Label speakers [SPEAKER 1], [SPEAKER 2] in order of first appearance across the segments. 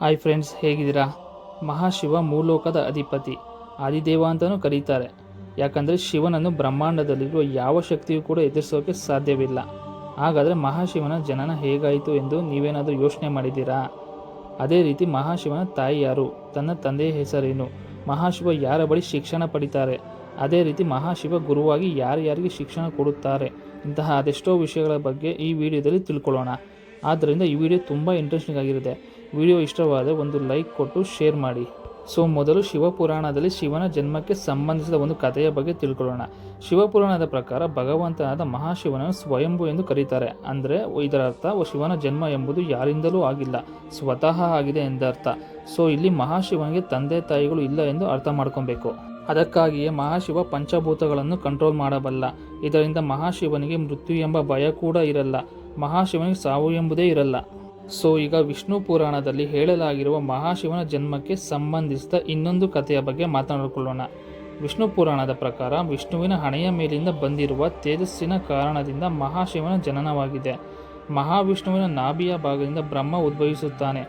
[SPEAKER 1] Hi friends, ಹೇಗಿದ್ದೀರಾ? ಮಹಾಶಿವ ಮೂಲೋಕದ ಅಧಿಪತಿ, ಆದಿದೇವ ಅಂತಲೂ ಕರೀತಾರೆ. ಯಾಕಂದರೆ ಶಿವನನ್ನು ಬ್ರಹ್ಮಾಂಡದಲ್ಲಿರುವ ಯಾವ ಶಕ್ತಿಯೂ ಕೂಡ ಎದುರಿಸೋಕೆ ಸಾಧ್ಯವಿಲ್ಲ. ಹಾಗಾದರೆ ಮಹಾಶಿವನ ಜನನ ಹೇಗಾಯಿತು ಎಂದು ನೀವೇನಾದರೂ ಯೋಚನೆ ಮಾಡಿದ್ದೀರಾ? ಅದೇ ರೀತಿ ಮಹಾಶಿವನ ತಾಯಿ ಯಾರು, ತನ್ನ ತಂದೆಯ ಹೆಸರೇನು, ಮಹಾಶಿವ ಯಾರ ಬಳಿ ಶಿಕ್ಷಣ ಪಡಿತಾರೆ, ಅದೇ ರೀತಿ ಮಹಾಶಿವ ಗುರುವಾಗಿ ಯಾರ್ಯಾರಿಗೆ ಶಿಕ್ಷಣ ಕೊಡುತ್ತಾರೆ, ಇಂತಹ ಅದೆಷ್ಟೋ ವಿಷಯಗಳ ಬಗ್ಗೆ ಈ ವಿಡಿಯೋದಲ್ಲಿ ತಿಳ್ಕೊಳ್ಳೋಣ. ಆದ್ದರಿಂದ ಈ ವಿಡಿಯೋ ತುಂಬ ಇಂಟ್ರೆಸ್ಟಿಂಗ್ ಆಗಿರುತ್ತೆ. ವಿಡಿಯೋ ಇಷ್ಟವಾದರೆ ಒಂದು ಲೈಕ್ ಕೊಟ್ಟು ಶೇರ್ ಮಾಡಿ. ಮೊದಲು ಶಿವಪುರಾಣದಲ್ಲಿ ಶಿವನ ಜನ್ಮಕ್ಕೆ ಸಂಬಂಧಿಸಿದ ಒಂದು ಕಥೆಯ ಬಗ್ಗೆ ತಿಳ್ಕೊಳ್ಳೋಣ. ಶಿವಪುರಾಣದ ಪ್ರಕಾರ ಭಗವಂತನಾದ ಮಹಾಶಿವನನ್ನು ಸ್ವಯಂಭು ಎಂದು ಕರೀತಾರೆ. ಅಂದರೆ ಇದರ ಅರ್ಥ ಶಿವನ ಜನ್ಮ ಎಂಬುದು ಯಾರಿಂದಲೂ ಆಗಿಲ್ಲ, ಸ್ವತಃ ಆಗಿದೆ ಎಂದರ್ಥ. ಇಲ್ಲಿ ಮಹಾಶಿವನಿಗೆ ತಂದೆ ತಾಯಿಗಳು ಇಲ್ಲ ಎಂದು ಅರ್ಥ ಮಾಡ್ಕೊಬೇಕು. ಅದಕ್ಕಾಗಿಯೇ ಮಹಾಶಿವ ಪಂಚಭೂತಗಳನ್ನು ಕಂಟ್ರೋಲ್ ಮಾಡಬಲ್ಲ. ಇದರಿಂದ ಮಹಾಶಿವನಿಗೆ ಮೃತ್ಯು ಎಂಬ ಭಯ ಕೂಡ ಇರಲ್ಲ, ಮಹಾಶಿವನಿಗೆ ಸಾವು ಎಂಬುದೇ ಇರಲ್ಲ. ಈಗ ವಿಷ್ಣು ಪುರಾಣದಲ್ಲಿ ಹೇಳಲಾಗಿರುವ ಮಹಾಶಿವನ ಜನ್ಮಕ್ಕೆ ಸಂಬಂಧಿಸಿದ ಇನ್ನೊಂದು ಕಥೆಯ ಬಗ್ಗೆ ಮಾತನಾಡಿಕೊಳ್ಳೋಣ. ವಿಷ್ಣು ಪುರಾಣದ ಪ್ರಕಾರ ವಿಷ್ಣುವಿನ ಹಣೆಯ ಮೇಲಿಂದ ಬಂದಿರುವ ತೇಜಸ್ಸಿನ ಕಾರಣದಿಂದ ಮಹಾಶಿವನ ಜನನವಾಗಿದೆ. ಮಹಾವಿಷ್ಣುವಿನ ನಾಭಿಯ ಭಾಗದಿಂದ ಬ್ರಹ್ಮ ಉದ್ಭವಿಸುತ್ತಾನೆ.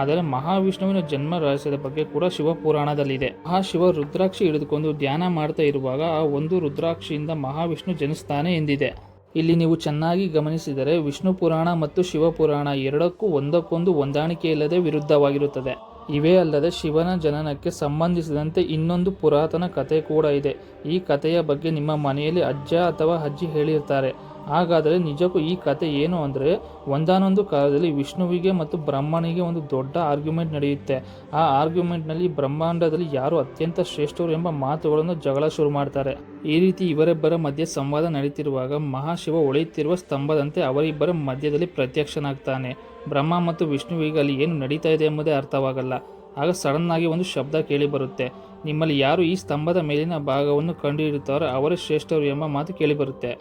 [SPEAKER 1] ಆದರೆ ಮಹಾವಿಷ್ಣುವಿನ ಜನ್ಮ ರಹಸ್ಯದ ಬಗ್ಗೆ ಕೂಡ ಶಿವಪುರಾಣದಲ್ಲಿದೆ. ಮಹಾಶಿವ ರುದ್ರಾಕ್ಷಿ ಹಿಡಿದುಕೊಂಡು ಧ್ಯಾನ ಮಾಡ್ತಾ ಇರುವಾಗ ಆ ಒಂದು ರುದ್ರಾಕ್ಷಿಯಿಂದ ಮಹಾವಿಷ್ಣು ಜನಿಸ್ತಾನೆ ಎಂದಿದೆ. ಇಲ್ಲಿ ನೀವು ಚೆನ್ನಾಗಿ ಗಮನಿಸಿದರೆ ವಿಷ್ಣು ಪುರಾಣ ಮತ್ತು ಶಿವಪುರಾಣ ಎರಡಕ್ಕೂ ಒಂದಕ್ಕೊಂದು ಹೊಂದಾಣಿಕೆ ಇಲ್ಲದೆ ವಿರುದ್ಧವಾಗಿರುತ್ತದೆ. ಇವೇ ಅಲ್ಲದೆ ಶಿವನ ಜನನಕ್ಕೆ ಸಂಬಂಧಿಸಿದಂತೆ ಇನ್ನೊಂದು ಪುರಾತನ ಕಥೆ ಕೂಡ ಇದೆ. ಈ ಕಥೆಯ ಬಗ್ಗೆ ನಿಮ್ಮ ಮನೆಯಲ್ಲಿ ಅಜ್ಜ ಅಥವಾ ಅಜ್ಜಿ ಹೇಳಿರ್ತಾರೆ. ಹಾಗಾದರೆ ನಿಜಕ್ಕೂ ಈ ಕಥೆ ಏನು ಅಂದರೆ, ಒಂದಾನೊಂದು ಕಾಲದಲ್ಲಿ ವಿಷ್ಣುವಿಗೆ ಮತ್ತು ಬ್ರಹ್ಮನಿಗೆ ಒಂದು ದೊಡ್ಡ ಆರ್ಗ್ಯುಮೆಂಟ್ ನಡೆಯುತ್ತೆ. ಆ ಆರ್ಗ್ಯುಮೆಂಟ್ನಲ್ಲಿ ಬ್ರಹ್ಮಾಂಡದಲ್ಲಿ ಯಾರು ಅತ್ಯಂತ ಶ್ರೇಷ್ಠರು ಎಂಬ ಮಾತುಗಳನ್ನು ಜಗಳ ಶುರು ಮಾಡ್ತಾರೆ. ಈ ರೀತಿ ಇವರಿಬ್ಬರ ಮಧ್ಯೆ ಸಂವಾದ ನಡೀತಿರುವಾಗ ಮಹಾಶಿವ ಹೊಳೆಯುತ್ತಿರುವ ಸ್ತಂಭದಂತೆ ಅವರಿಬ್ಬರ ಮಧ್ಯದಲ್ಲಿ ಪ್ರತ್ಯಕ್ಷನಾಗ್ತಾನೆ. ಬ್ರಹ್ಮ ಮತ್ತು ವಿಷ್ಣುವಿಗೆ ಅಲ್ಲಿ ಏನು ನಡೀತಾ ಇದೆ ಎಂಬುದೇ ಅರ್ಥವಾಗಲ್ಲ. ಆಗ ಸಡನ್ ಆಗಿ ಒಂದು ಶಬ್ದ ಕೇಳಿ ಬರುತ್ತೆ. ನಿಮ್ಮಲ್ಲಿ ಯಾರು ಈ ಸ್ತಂಭದ ಮೇಲಿನ ಭಾಗವನ್ನು ಕಂಡುಹಿಡಿಯುತ್ತಾರೋ ಅವರೇ ಶ್ರೇಷ್ಠರು ಎಂಬ ಮಾತು ಕೇಳಿಬರುತ್ತೆ.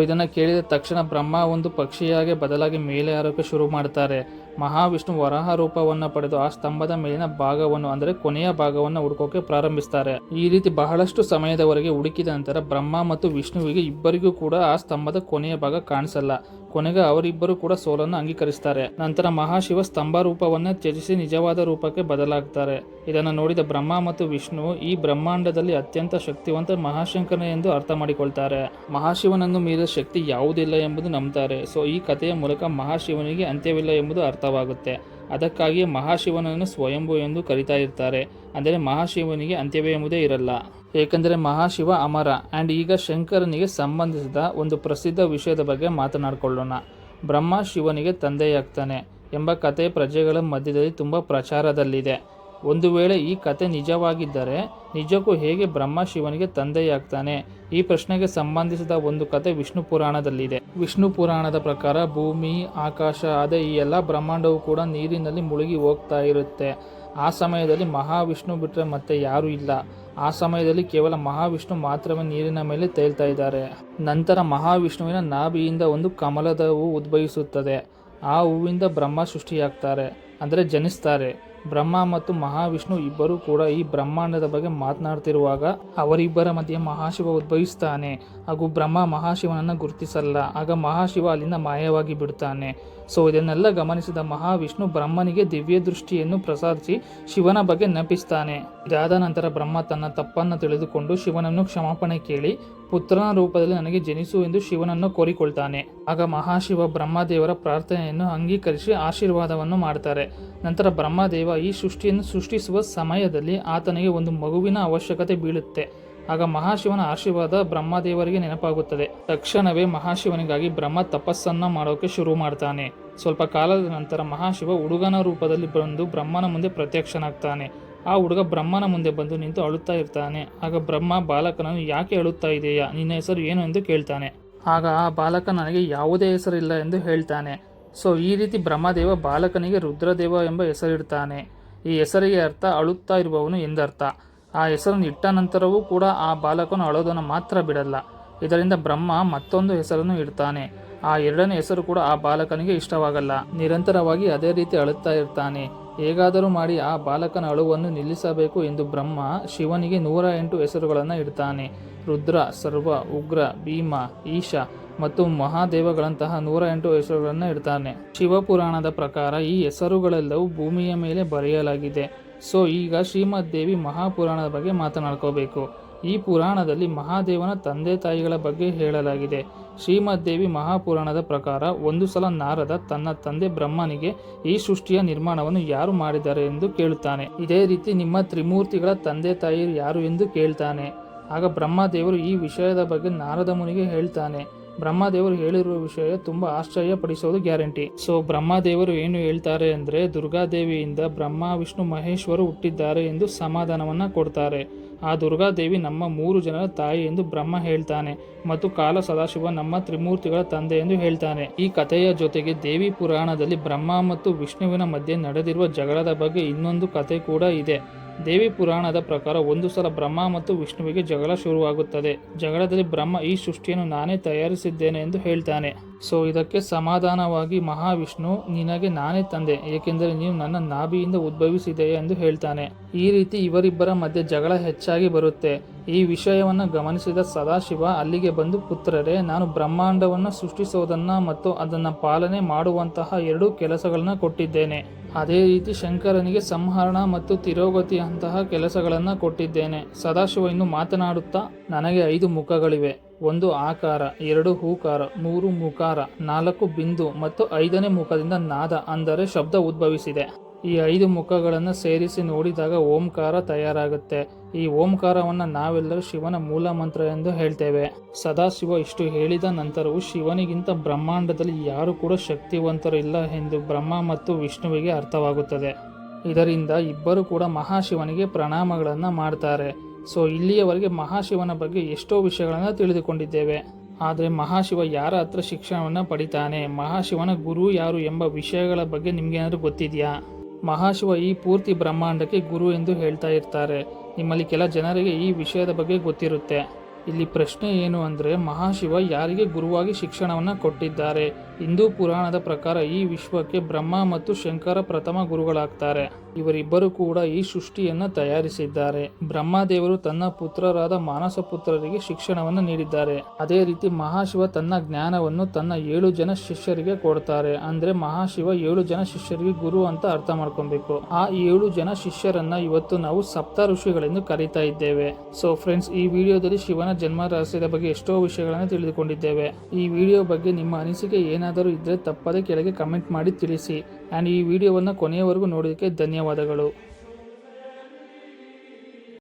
[SPEAKER 1] ಇದನ್ನು ಕೇಳಿದ ತಕ್ಷಣ ಬ್ರಹ್ಮ ಒಂದು ಪಕ್ಷಿಯಾಗಿ ಬದಲಾಗಿ ಮೇಲೆ ಹಾರೋಕೆ ಶುರು ಮಾಡ್ತಾರೆ. ಮಹಾವಿಷ್ಣು ವರಾಹ ರೂಪವನ್ನು ಪಡೆದು ಆ ಸ್ತಂಭದ ಮೇಲಿನ ಭಾಗವನ್ನು ಅಂದರೆ ಕೊನೆಯ ಭಾಗವನ್ನು ಹುಡುಕೋಕೆ ಪ್ರಾರಂಭಿಸ್ತಾರೆ. ಈ ರೀತಿ ಬಹಳಷ್ಟು ಸಮಯದವರೆಗೆ ಹುಡುಕಿದ ನಂತರ ಬ್ರಹ್ಮ ಮತ್ತು ವಿಷ್ಣುವಿಗೆ ಇಬ್ಬರಿಗೂ ಕೂಡ ಆ ಸ್ತಂಭದ ಕೊನೆಯ ಭಾಗ ಕಾಣಿಸಲ್ಲ. ಕೊನೆಗೆ ಅವರಿಬ್ಬರು ಕೂಡ ಸೋಲನ್ನು ಅಂಗೀಕರಿಸ್ತಾರೆ. ನಂತರ ಮಹಾಶಿವ ಸ್ತಂಭ ರೂಪವನ್ನು ತ್ಯಜಿಸಿ ನಿಜವಾದ ರೂಪಕ್ಕೆ ಬದಲಾಗ್ತಾರೆ. ಇದನ್ನು ನೋಡಿದ ಬ್ರಹ್ಮ ಮತ್ತು ವಿಷ್ಣು ಈ ಬ್ರಹ್ಮಾಂಡದಲ್ಲಿ ಅತ್ಯಂತ ಶಕ್ತಿವಂತ ಮಹಾಶಂಕರನೇ ಎಂದು ಅರ್ಥ ಮಾಡಿಕೊಳ್ತಾರೆ. ಮಹಾಶಿವನನ್ನು ಮೀರಿದ ಶಕ್ತಿ ಯಾವುದಿಲ್ಲ ಎಂಬುದು ನಂಬ್ತಾರೆ. ಈ ಕಥೆಯ ಮೂಲಕ ಮಹಾಶಿವನಿಗೆ ಅಂತ್ಯವಿಲ್ಲ ಎಂಬುದು ಅರ್ಥವಾಗುತ್ತೆ. ಅದಕ್ಕಾಗಿಯೇ ಮಹಾಶಿವನನ್ನು ಸ್ವಯಂಭು ಎಂದು ಕರೀತಾ ಇರ್ತಾರೆ. ಅಂದರೆ ಮಹಾಶಿವನಿಗೆ ಅಂತ್ಯವೇ ಎಂಬುದೇ ಇರಲ್ಲ, ಏಕೆಂದರೆ ಮಹಾಶಿವ ಅಮರ. ಈಗ ಶಂಕರನಿಗೆ ಸಂಬಂಧಿಸಿದ ಒಂದು ಪ್ರಸಿದ್ಧ ವಿಷಯದ ಬಗ್ಗೆ ಮಾತನಾಡಿಕೊಳ್ಳೋಣ. ಬ್ರಹ್ಮ ಶಿವನಿಗೆ ತಂದೆಯಾಗ್ತಾನೆ ಎಂಬ ಕಥೆ ಪ್ರಜೆಗಳ ಮಧ್ಯದಲ್ಲಿ ತುಂಬ ಪ್ರಚಾರದಲ್ಲಿದೆ. ಒಂದು ವೇಳೆ ಈ ಕತೆ ನಿಜವಾಗಿದ್ದರೆ ನಿಜಕ್ಕೂ ಹೇಗೆ ಬ್ರಹ್ಮ ಶಿವನಿಗೆ ತಂದೆಯಾಗ್ತಾನೆ? ಈ ಪ್ರಶ್ನೆಗೆ ಸಂಬಂಧಿಸಿದ ಒಂದು ಕತೆ ವಿಷ್ಣು ಪುರಾಣದಲ್ಲಿದೆ. ವಿಷ್ಣು ಪುರಾಣದ ಪ್ರಕಾರ ಭೂಮಿ, ಆಕಾಶ, ಅದೇ ಈ ಎಲ್ಲ ಬ್ರಹ್ಮಾಂಡವೂ ಕೂಡ ನೀರಿನಲ್ಲಿ ಮುಳುಗಿ ಹೋಗ್ತಾ ಇರುತ್ತೆ. ಆ ಸಮಯದಲ್ಲಿ ಮಹಾವಿಷ್ಣು ಬಿಟ್ಟರೆ ಮತ್ತೆ ಯಾರೂ ಇಲ್ಲ. ಆ ಸಮಯದಲ್ಲಿ ಕೇವಲ ಮಹಾವಿಷ್ಣು ಮಾತ್ರವೇ ನೀರಿನ ಮೇಲೆ ತೇಲ್ತಾ ಇದ್ದಾರೆ. ನಂತರ ಮಹಾವಿಷ್ಣುವಿನ ನಾಭಿಯಿಂದ ಒಂದು ಕಮಲದ ಹೂವು ಉದ್ಭವಿಸುತ್ತದೆ. ಆ ಹೂವಿಂದ ಬ್ರಹ್ಮ ಸೃಷ್ಟಿಯಾಗ್ತಾರೆ, ಅಂದರೆ ಜನಿಸ್ತಾರೆ. ಬ್ರಹ್ಮ ಮತ್ತು ಮಹಾವಿಷ್ಣು ಇಬ್ಬರೂ ಕೂಡ ಈ ಬ್ರಹ್ಮಾಂಡದ ಬಗ್ಗೆ ಮಾತನಾಡ್ತಿರುವಾಗ ಅವರಿಬ್ಬರ ಮಧ್ಯೆ ಮಹಾಶಿವ ಉದ್ಭವಿಸ್ತಾನೆ. ಹಾಗೂ ಬ್ರಹ್ಮ ಮಹಾಶಿವನನ್ನು ಗುರುತಿಸಲ್ಲ. ಆಗ ಮಹಾಶಿವ ಅಲ್ಲಿಂದ ಮಾಯವಾಗಿ ಬಿಡ್ತಾನೆ. ಇದನ್ನೆಲ್ಲ ಗಮನಿಸಿದ ಮಹಾವಿಷ್ಣು ಬ್ರಹ್ಮನಿಗೆ ದಿವ್ಯ ದೃಷ್ಟಿಯನ್ನು ಪ್ರಸಾದಿಸಿ ಶಿವನ ಬಗ್ಗೆ ನೆನಪಿಸ್ತಾನೆ. ಇದಾದ ನಂತರ ಬ್ರಹ್ಮ ತನ್ನ ತಪ್ಪನ್ನು ತಿಳಿದುಕೊಂಡು ಶಿವನನ್ನು ಕ್ಷಮಾಪಣೆ ಕೇಳಿ ಪುತ್ರನ ರೂಪದಲ್ಲಿ ನನಗೆ ಜನಿಸು ಎಂದು ಶಿವನನ್ನು ಕೋರಿಕೊಳ್ತಾನೆ. ಆಗ ಮಹಾಶಿವ ಬ್ರಹ್ಮದೇವರ ಪ್ರಾರ್ಥನೆಯನ್ನು ಅಂಗೀಕರಿಸಿ ಆಶೀರ್ವಾದವನ್ನು ಮಾಡ್ತಾರೆ. ನಂತರ ಬ್ರಹ್ಮದೇವ ಈ ಸೃಷ್ಟಿಯನ್ನು ಸೃಷ್ಟಿಸುವ ಸಮಯದಲ್ಲಿ ಆತನಿಗೆ ಒಂದು ಮಗುವಿನ ಅವಶ್ಯಕತೆ ಬೀಳುತ್ತೆ. ಆಗ ಮಹಾಶಿವನ ಆಶೀರ್ವಾದ ಬ್ರಹ್ಮದೇವರಿಗೆ ನೆನಪಾಗುತ್ತದೆ. ತಕ್ಷಣವೇ ಮಹಾಶಿವನಿಗಾಗಿ ಬ್ರಹ್ಮ ತಪಸ್ಸನ್ನು ಮಾಡೋಕೆ ಶುರು ಮಾಡ್ತಾನೆ. ಸ್ವಲ್ಪ ಕಾಲದ ನಂತರ ಮಹಾಶಿವ ಹುಡುಗನ ರೂಪದಲ್ಲಿ ಬಂದು ಬ್ರಹ್ಮನ ಮುಂದೆ ಪ್ರತ್ಯಕ್ಷನಾಗ್ತಾನೆ. ಆ ಹುಡುಗ ಬ್ರಹ್ಮನ ಮುಂದೆ ಬಂದು ನಿಂತು ಅಳುತ್ತಾ ಇರ್ತಾನೆ. ಆಗ ಬ್ರಹ್ಮ ಬಾಲಕನನ್ನು ಯಾಕೆ ಅಳುತ್ತಾ ಇದೆಯಾ, ನಿನ್ನ ಹೆಸರು ಏನು ಎಂದು ಕೇಳ್ತಾನೆ. ಆಗ ಆ ಬಾಲಕ ನನಗೆ ಯಾವುದೇ ಹೆಸರಿಲ್ಲ ಎಂದು ಹೇಳ್ತಾನೆ. ಈ ರೀತಿ ಬ್ರಹ್ಮದೇವ ಬಾಲಕನಿಗೆ ರುದ್ರದೇವ ಎಂಬ ಹೆಸರಿಡ್ತಾನೆ. ಈ ಹೆಸರಿಗೆ ಅರ್ಥ ಅಳುತ್ತಾ ಇರುವವನು ಎಂದರ್ಥ. ಆ ಹೆಸರನ್ನು ಇಟ್ಟ ನಂತರವೂ ಕೂಡ ಆ ಬಾಲಕನು ಅಳೋದನ್ನು ಮಾತ್ರ ಬಿಡಲ್ಲ. ಇದರಿಂದ ಬ್ರಹ್ಮ ಮತ್ತೊಂದು ಹೆಸರನ್ನು ಇಡ್ತಾನೆ. ಆ ಎರಡನೇ ಹೆಸರು ಕೂಡ ಆ ಬಾಲಕನಿಗೆ ಇಷ್ಟವಾಗಲ್ಲ. ನಿರಂತರವಾಗಿ ಅದೇ ರೀತಿ ಅಳುತ್ತಾ ಇರ್ತಾನೆ. ಹೇಗಾದರೂ ಮಾಡಿ ಆ ಬಾಲಕನ ಅಳುವನ್ನು ನಿಲ್ಲಿಸಬೇಕು ಎಂದು ಬ್ರಹ್ಮ ಶಿವನಿಗೆ 108 ಹೆಸರುಗಳನ್ನು ಇಡ್ತಾನೆ. ರುದ್ರ, ಸರ್ವ, ಉಗ್ರ, ಭೀಮ, ಈಶ ಮತ್ತು ಮಹಾದೇವಗಳಂತಹ 108 ಹೆಸರುಗಳನ್ನು ಇಡ್ತಾನೆ. ಶಿವಪುರಾಣದ ಪ್ರಕಾರ ಈ ಹೆಸರುಗಳೆಲ್ಲವೂ ಭೂಮಿಯ ಮೇಲೆ ಬರೆಯಲಾಗಿದೆ. ಸೊ ಈಗ ಶ್ರೀಮದ್ ದೇವಿ ಮಹಾಪುರಾಣದ ಬಗ್ಗೆ ಮಾತನಾಡ್ಕೋಬೇಕು. ಈ ಪುರಾಣದಲ್ಲಿ ಮಹಾದೇವನ ತಂದೆ ತಾಯಿಗಳ ಬಗ್ಗೆ ಹೇಳಲಾಗಿದೆ. ಶ್ರೀಮದ್ ದೇವಿ ಮಹಾಪುರಾಣದ ಪ್ರಕಾರ ಒಂದು ಸಲ ನಾರದ ತನ್ನ ತಂದೆ ಬ್ರಹ್ಮನಿಗೆ ಈ ಸೃಷ್ಟಿಯ ನಿರ್ಮಾಣವನ್ನು ಯಾರು ಮಾಡಿದ್ದಾರೆ ಎಂದು ಕೇಳುತ್ತಾನೆ. ಇದೇ ರೀತಿ ನಿಮ್ಮ ತ್ರಿಮೂರ್ತಿಗಳ ತಂದೆ ತಾಯಿ ಯಾರು ಎಂದು ಕೇಳ್ತಾನೆ. ಆಗ ಬ್ರಹ್ಮದೇವರು ಈ ವಿಷಯದ ಬಗ್ಗೆ ನಾರದ ಮುನಿಗೆ ಹೇಳ್ತಾನೆ. ಬ್ರಹ್ಮದೇವರು ಹೇಳಿರುವ ವಿಷಯ ತುಂಬ ಆಶ್ಚರ್ಯ ಪಡಿಸೋದು ಗ್ಯಾರಂಟಿ. ಸೊ ಬ್ರಹ್ಮದೇವರು ಏನು ಹೇಳ್ತಾರೆ ಅಂದರೆ, ದುರ್ಗಾದೇವಿಯಿಂದ ಬ್ರಹ್ಮ, ವಿಷ್ಣು, ಮಹೇಶ್ವರು ಹುಟ್ಟಿದ್ದಾರೆ ಎಂದು ಸಮಾಧಾನವನ್ನು ಕೊಡ್ತಾರೆ. ಆ ದುರ್ಗಾದೇವಿ ನಮ್ಮ 3 ಜನರ ತಾಯಿ ಎಂದು ಬ್ರಹ್ಮ ಹೇಳ್ತಾನೆ ಮತ್ತು ಕಾಲ ಸದಾಶಿವ ನಮ್ಮ ತ್ರಿಮೂರ್ತಿಗಳ ತಂದೆ ಎಂದು ಹೇಳ್ತಾನೆ. ಈ ಕಥೆಯ ಜೊತೆಗೆ ದೇವಿ ಪುರಾಣದಲ್ಲಿ ಬ್ರಹ್ಮ ಮತ್ತು ವಿಷ್ಣುವಿನ ಮಧ್ಯೆ ನಡೆದಿರುವ ಜಗಳದ ಬಗ್ಗೆ ಇನ್ನೊಂದು ಕಥೆ ಕೂಡ ಇದೆ. ದೇವಿ ಪುರಾಣದ ಪ್ರಕಾರ ಒಂದು ಸಲ ಬ್ರಹ್ಮ ಮತ್ತು ವಿಷ್ಣುವಿಗೆ ಜಗಳ ಶುರುವಾಗುತ್ತದೆ. ಜಗಳದಲ್ಲಿ ಬ್ರಹ್ಮ ಈ ಸೃಷ್ಟಿಯನ್ನು ನಾನೇ ತಯಾರಿಸಿದ್ದೇನೆ ಎಂದು ಹೇಳ್ತಾನೆ. ಸೊ ಇದಕ್ಕೆ ಸಮಾಧಾನವಾಗಿ ಮಹಾವಿಷ್ಣು, ನಿನಗೆ ನಾನೇ ತಂದೆ, ಏಕೆಂದರೆ ನೀನು ನನ್ನ ನಾಭಿಯಿಂದ ಉದ್ಭವಿಸಿದೆಯಾ ಎಂದು ಹೇಳ್ತಾನೆ. ಈ ರೀತಿ ಇವರಿಬ್ಬರ ಮಧ್ಯೆ ಜಗಳ ಹೆಚ್ಚಾಗಿ ಬರುತ್ತೆ. ಈ ವಿಷಯವನ್ನು ಗಮನಿಸಿದ ಸದಾಶಿವ ಅಲ್ಲಿಗೆ ಬಂದು, ಪುತ್ರರೇ, ನಾನು ಬ್ರಹ್ಮಾಂಡವನ್ನು ಸೃಷ್ಟಿಸೋದನ್ನ ಮತ್ತು ಅದನ್ನು ಪಾಲನೆ ಮಾಡುವಂತಹ 2 ಕೆಲಸಗಳನ್ನ ಕೊಟ್ಟಿದ್ದೇನೆ. ಅದೇ ರೀತಿ ಶಂಕರನಿಗೆ ಸಂಹರಣ ಮತ್ತು ತಿರೋಗತಿಯಂತಹ ಕೆಲಸಗಳನ್ನು ಕೊಟ್ಟಿದ್ದೇನೆ. ಸದಾಶಿವ ಇನ್ನು ಮಾತನಾಡುತ್ತಾ, ನನಗೆ 5 ಮುಖಗಳಿವೆ, 1 ಆಕಾರ, 2 ಹೂಕಾರ, 3 ಮುಕಾರ, 4 ಬಿಂದು ಮತ್ತು 5ನೇ ಮುಖದಿಂದ ನಾದ ಅಂದರೆ ಶಬ್ದ ಉದ್ಭವಿಸಿದೆ. ಈ 5 ಮುಖಗಳನ್ನು ಸೇರಿಸಿ ನೋಡಿದಾಗ ಓಂಕಾರ ತಯಾರಾಗುತ್ತೆ. ಈ ಓಂಕಾರವನ್ನು ನಾವೆಲ್ಲರೂ ಶಿವನ ಮೂಲ ಮಂತ್ರ ಎಂದು ಹೇಳ್ತೇವೆ. ಸದಾಶಿವ ಇಷ್ಟು ಹೇಳಿದ ನಂತರವೂ ಶಿವನಿಗಿಂತ ಬ್ರಹ್ಮಾಂಡದಲ್ಲಿ ಯಾರು ಕೂಡ ಶಕ್ತಿವಂತರಿಲ್ಲ ಎಂದು ಬ್ರಹ್ಮ ಮತ್ತು ವಿಷ್ಣುವಿಗೆ ಅರ್ಥವಾಗುತ್ತದೆ. ಇದರಿಂದ ಇಬ್ಬರು ಕೂಡ ಮಹಾಶಿವನಿಗೆ ಪ್ರಣಾಮಗಳನ್ನು ಮಾಡ್ತಾರೆ. ಸೊ ಇಲ್ಲಿಯವರೆಗೆ ಮಹಾಶಿವನ ಬಗ್ಗೆ ಎಷ್ಟೋ ವಿಷಯಗಳನ್ನು ತಿಳಿದುಕೊಂಡಿದ್ದೇವೆ. ಆದರೆ ಮಹಾಶಿವ ಯಾರ ಹತ್ರ ಶಿಕ್ಷಣವನ್ನು ಪಡಿತಾನೆ, ಮಹಾಶಿವನ ಗುರು ಯಾರು ಎಂಬ ವಿಷಯಗಳ ಬಗ್ಗೆ ನಿಮ್ಗೇನಾದರೂ ಗೊತ್ತಿದೆಯಾ? ಮಹಾಶಿವ ಈ ಪೂರ್ತಿ ಬ್ರಹ್ಮಾಂಡಕ್ಕೆ ಗುರು ಎಂದು ಹೇಳ್ತಾ ಇರ್ತಾರೆ. ನಿಮ್ಮಲ್ಲಿ ಕೆಲ ಜನರಿಗೆ ಈ ವಿಷಯದ ಬಗ್ಗೆ ಗೊತ್ತಿರುತ್ತೆ. ಇಲ್ಲಿ ಪ್ರಶ್ನೆ ಏನು ಅಂದರೆ, ಮಹಾಶಿವ ಯಾರಿಗೆ ಗುರುವಾಗಿ ಶಿಕ್ಷಣವನ್ನು ಕೊಟ್ಟಿದ್ದಾರೆ? ಹಿಂದೂ ಪುರಾಣದ ಪ್ರಕಾರ ಈ ವಿಶ್ವಕ್ಕೆ ಬ್ರಹ್ಮ ಮತ್ತು ಶಂಕರ ಪ್ರಥಮ ಗುರುಗಳಾಗ್ತಾರೆ. ಇವರಿಬ್ಬರು ಕೂಡ ಈ ಸೃಷ್ಟಿಯನ್ನು ತಯಾರಿಸಿದ್ದಾರೆ. ಬ್ರಹ್ಮದೇವರು ತನ್ನ ಪುತ್ರರಾದ ಮಾನಸ ಪುತ್ರರಿಗೆ ಶಿಕ್ಷಣವನ್ನು ನೀಡಿದ್ದಾರೆ. ಅದೇ ರೀತಿ ಮಹಾಶಿವ ತನ್ನ ಜ್ಞಾನವನ್ನು ತನ್ನ 7 ಜನ ಶಿಷ್ಯರಿಗೆ ಕೊಡ್ತಾರೆ. ಅಂದ್ರೆ ಮಹಾಶಿವ 7 ಜನ ಶಿಷ್ಯರಿಗೆ ಗುರು ಅಂತ ಅರ್ಥ ಮಾಡ್ಕೊಬೇಕು. ಆ 7 ಜನ ಶಿಷ್ಯರನ್ನ ಇವತ್ತು ನಾವು ಸಪ್ತ ಋಷಿಗಳೆಂದು ಕರೀತಾ ಇದ್ದೇವೆ. ಸೊ ಫ್ರೆಂಡ್ಸ್, ಈ ವಿಡಿಯೋದಲ್ಲಿ ಶಿವನ ಜನ್ಮ ರಹಸ್ಯದ ಬಗ್ಗೆ ಎಷ್ಟೋ ವಿಷಯಗಳನ್ನು ತಿಳಿದುಕೊಂಡಿದ್ದೇವೆ. ಈ ವಿಡಿಯೋ ಬಗ್ಗೆ ನಿಮ್ಮ ಅನಿಸಿಕೆ ಏನಾದರೂ ಇದ್ದರೆ ತಪ್ಪದೆ ಕೆಳಗೆ ಕಮೆಂಟ್ ಮಾಡಿ ತಿಳಿಸಿ. ಆ್ಯಂಡ್ ಈ ವಿಡಿಯೋವನ್ನು ಕೊನೆಯವರೆಗೂ ನೋಡೋದಕ್ಕೆ ಧನ್ಯವಾದಗಳು.